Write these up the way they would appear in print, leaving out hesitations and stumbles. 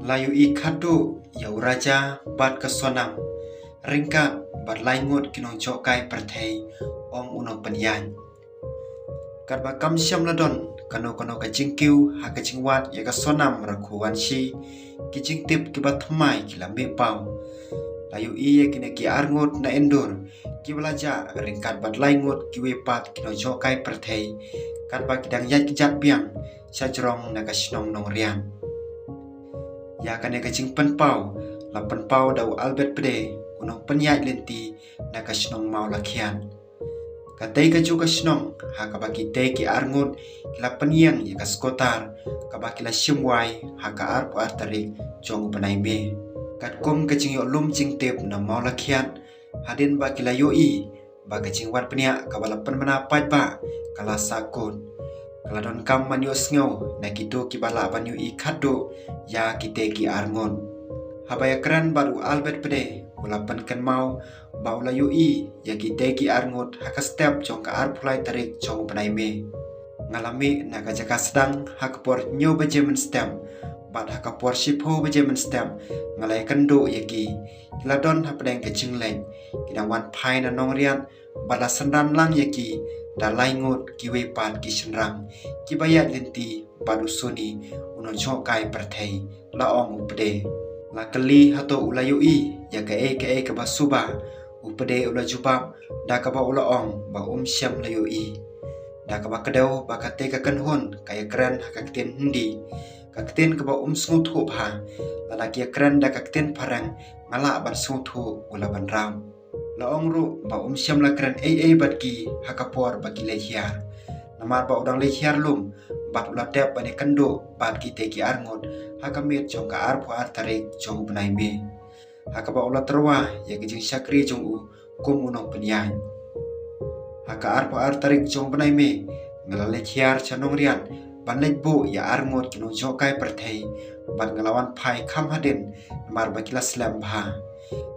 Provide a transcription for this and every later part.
Layu ikadu yau raja bat kesonam ringka bat laingut kinong jokai perthei ong unong penyan. Kat ba kam syam ladon kano kajingkiu ha kajingwat ya kesonam rakuan si kijingtip kibat thmai kilambe pau. Layu iya kina ki arngut na endur ki belaja ringkat bat laingut ki wepat kinong jokai perthei kat ba kidang yat kijat biang sajrong na kasnong nong rian. Ya kane kacing penpau la penpau dau Albert pede unong penyai lenti na kasnong mau lakian. Katai kaju kasnong ha kabaki te ki arngut kila penyang ya kaskotar kabaki la simwai ha ka arpu artarik jong penai be. Kat kom kacing yo lum jing tep na mau lakian hadin ba kila yoi ba kacing wat penya kabala penmana pai ba kala sakun. Kala don kam manyo sngo na kido kibala banyo ikado ya kite ki arngon. Habaya kran baru Albert pede ulapan kan mau baula yui ya kite ki arngot haka step jong ka arpulai tarik jong penai me. Ngalami na kajaka sedang hakapor nyo bajemen stem bat hakapor shipo bajemen stem ngalai kendo ya ki kila don hapedeng kecing leng kidang wan pai na nong rian bala sendan lang ya ki da laingut kiwe pat ki senrang ki bayat lenti padu suni unon jokai perthei laong upede la keli hato ulayui ya ke basuba upede ula jubab da ka ba ulaong ba syam layui da ka ba kedau ba kate ka kanhon kaya kran hakakten hindi kakten ka ba smuthu pha la ki kran da kakten parang ngala ban smuthu ula ban ram laong ru ba syam la kran bat ki hakapor ba ki lehiar namar ba udang lehiar lum bat ula tep bani kendo bat ki te ki arngot hakamit jong ka arpu artarik jong benai me hakaba ula terwa ya kijing syakri jong u kum unong penyan haka arpu artarik jong benai me ngalale hiar chanong rian ban lejbo ya arngot kinong jokai perthei ban ngalawan pai kham hadin namar ba kila slam bha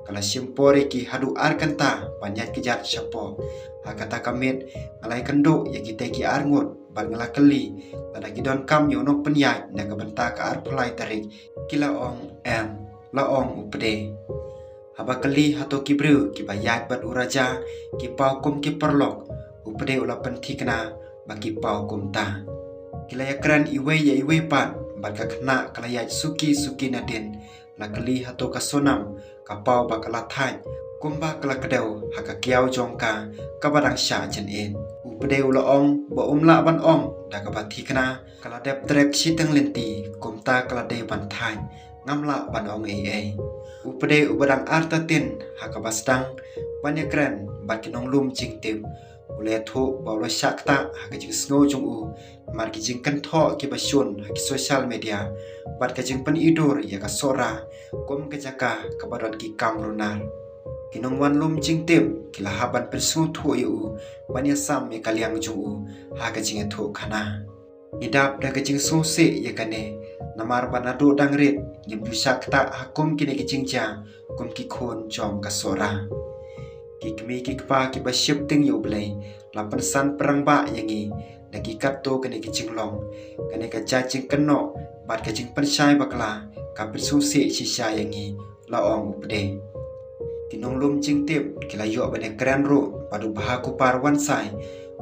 kala simpore ki hadu arkanta banyak kijat syapo hakata kamit ngalai kendo ya kite ki arngot ban ngala keli pada gidon kam yo nok penyai na ka benta ka arpulai tarik kila ong laong upde haba keli hato kibru ki bayat bat uraja ki pau kum ki perlok upde ula penti kena bagi pau kum ta kila ya kran iwe pat bat ka kena kala ya suki nadin la keli hato kasonam kapau bakala thai kumba kala kedau haka kiau jongka kabadang sha chen en upde ula ong ba la ban ong da ka bathi kana kala dep trek siteng lenti kumta kala de ban thai ngamla ban ong upde ubadang artatin haka basdang banyakran bakinong lum jingtim ule tho bawla shakta haka jing snow jong u mar ki jing kan tho ki basyun haki social media bat ka jing pen idur ya ka sora kom ka jaka ka badon ki kamrunar kinong wan lum jingtim kila haban persu tho yu banya sam me kaliang jong u haka jing tho khana idap da ka jing so se ya kane namar banado dangrit nim du shakta hakum kine ki jingja kum ki khon jom ka sora kikmi kikpa ki basyep ting yu blai lapan san perang ba yangi dagi kato kene ki jinglong kene ka jajing keno bat ka jing pensai bakla ka persusi sisa yangi laong upde kinong lum jing tip kila yo bane kran ro padu bahaku parwan sai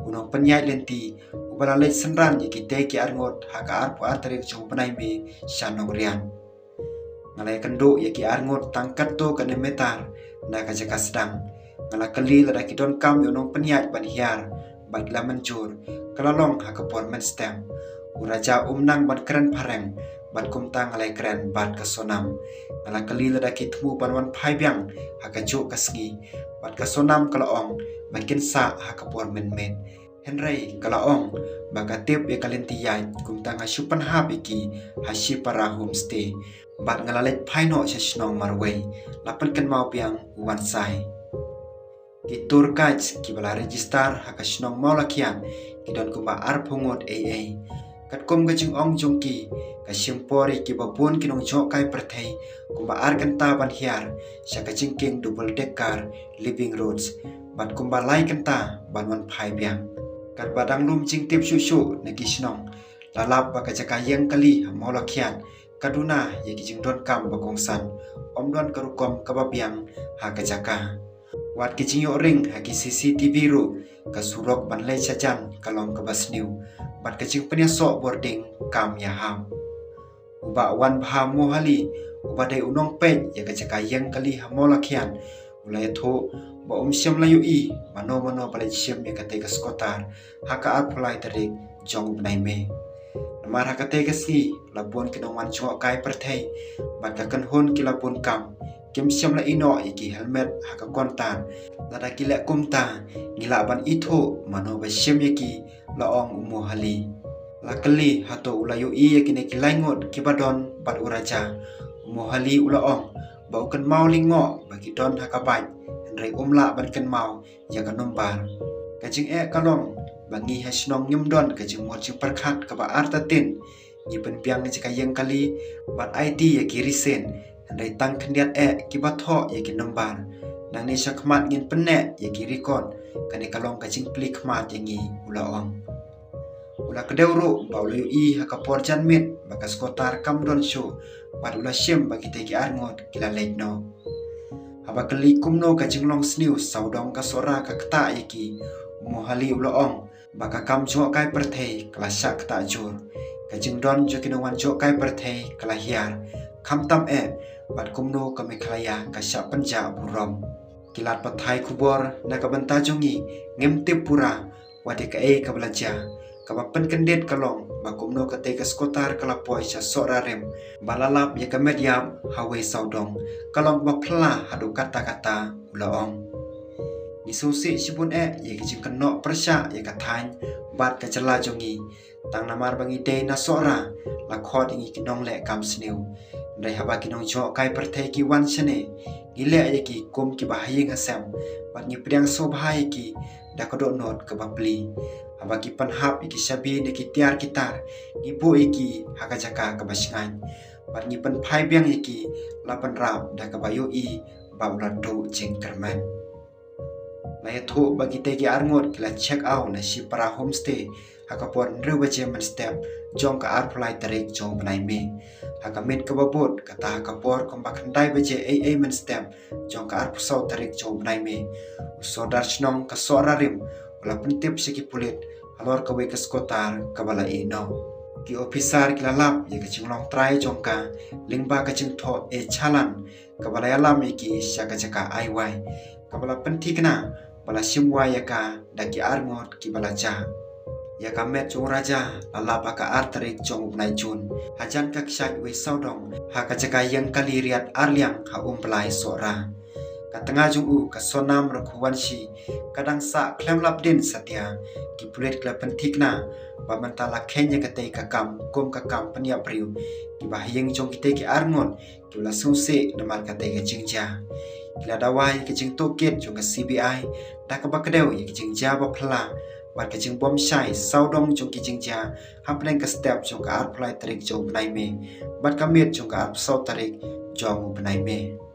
unong penyai lenti ubala le senran ki te ki arngot haka arpu artarik jong penai me shanong rian ngalai kendo ya ki arngot tangkat to kene metar na ka jaka sedang ngala kali lada kidon kam yonong penyat ban hiar ban kila mencur kalalong hakapor men stem uraja nang ban keren pareng ban kumta ngalai keren ban kasonam ngala kali lada kitmu ban wan pai biang hakajo kasngi ban kasonam kalaong ban kinsa hakapor men Henry kalaong bagatip ya kalentiyay kumta nga syupan habiki hashi para homestay ban ngalalet paino sa snong marway lapan kan mau biang wansai Kitur kaj kibala register haka snong maulakian kidon kumba arpungot kat kum gajing ong jongki ka simpori kibabun kinong jokai perthei kumba arkanta ban hiar sa kajingking double decker living roads bat kumba lai kanta ban wan phai biang kat badang lum jing tip susu nagi snong lalap baka jaka yang kali maulakian kaduna ye kijing don kam bakongsan om don karukom kababiang ha kajaka wat kijing yo ring ha ki CCTV ru kasurok ban lei chajan kalong kabasniu bat kijing penyaso boarding kam ya ham uba wan bha mohali uba dai unong pej ye kajaka yang kali hamolakhian ulai tho ba syam layu i mano balai syam ye kate kaskotar haka apulai tarik jong benai me namar hakate kasi labon kinongwan chok kai perthei bat ka kan hon kilapun kam kim syam la ino iki helmet haka kontan lada kila kumta ngila ban itho mano ba syam yaki laong umu hali lakali hato ulayu i yakine kilaingot kibadon bat uraja umu hali ulaong bau kan mau lingo bagi don hakabai Hendrai umla ban kan mau ya kan nombar kajing kalong bangi hasnong nyumdon kajing morjing perkhat ka ba artatin ni penpiang ni yang kali bat ID ya kirisen Hendrai tang kendiat kibatho ya kin nombar nang ni syakmat ngin penne ya kirikon kani kalong kajing plik khmat yangi ulaong ula kedeuro baulu i hakapor janmit bakas kotar kamdon show bat ula syem bagi teki arngot kila lekno haba kali kumno kajing long sniu saudong kasora ka kta yaki mohali uloong baka kam jo kai perthei klasa kta jur kajing don jo kinawan jo kai perthei kalahiar khamtam bat kumno kami khalaya kasya panja burom kilat pathai kubor na kabanta jongi ngemtip pura wade ka kabelaja kabapen kendet kalong bakumno kate kaskotar kalapoi sa sorarem balalap ya kamediam hawe saudong kalong bapla hadu kata-kata ulaong ni susi sibun ya kijing kenok persya ya kathan bat kacela jongi tang namar bangi de na sora lakhot ingi kinong le kam sniu ndai haba kinong jo kai perthei ki wan chane gile ya ki kum ki bahayeng hasam bat ni priang sobhai ki dakodok not kabapli abagi panhap iki sabi neki tiar kitar ibu iki hakajaka kabasingan bat ni pan phai biang iki lapan rap da kabayo i baulan do jingkerman lai tho bagi tegi arngot kila check out na si para homestay hakapon rewaje man step jong ka arplai tarik jong benai me hakamit kababot kata hakapor kombak handai baje man step jong ka arpusau tarik jong benai me usodar snong ka sorarim wala pentip siki pulit alor kawe kaskotar kabala ino ki officer kilalap ye kaching long try jongka lingba kaching tho chalan kabala alam iki syaka jaka aiwai kabala pentikna bala simwa yaka daki arngot ki bala ja yaka met jong raja alapa ka artrik jong nai jun hajan ka ksak we saudong haka jaka yang kali riat arliang ha umplai sora katengah jungu kasonam rekuan si kadang sa klem lapdin satya ki pulet kla pentikna ba mentala kenya kate kakam kom kakam penia priu ki bahyeng jong kite ki arngon ki la suse namar kate ke jingja kila dawai ke jing toket jong ke CBI da ka bakdeu ki jingja ba phla ba ke jing bom shai saudong jong ki jingja hapleng ka step jong ka arplai tarik jong benai me bat kamit jong ka arpsau tarik jong benai me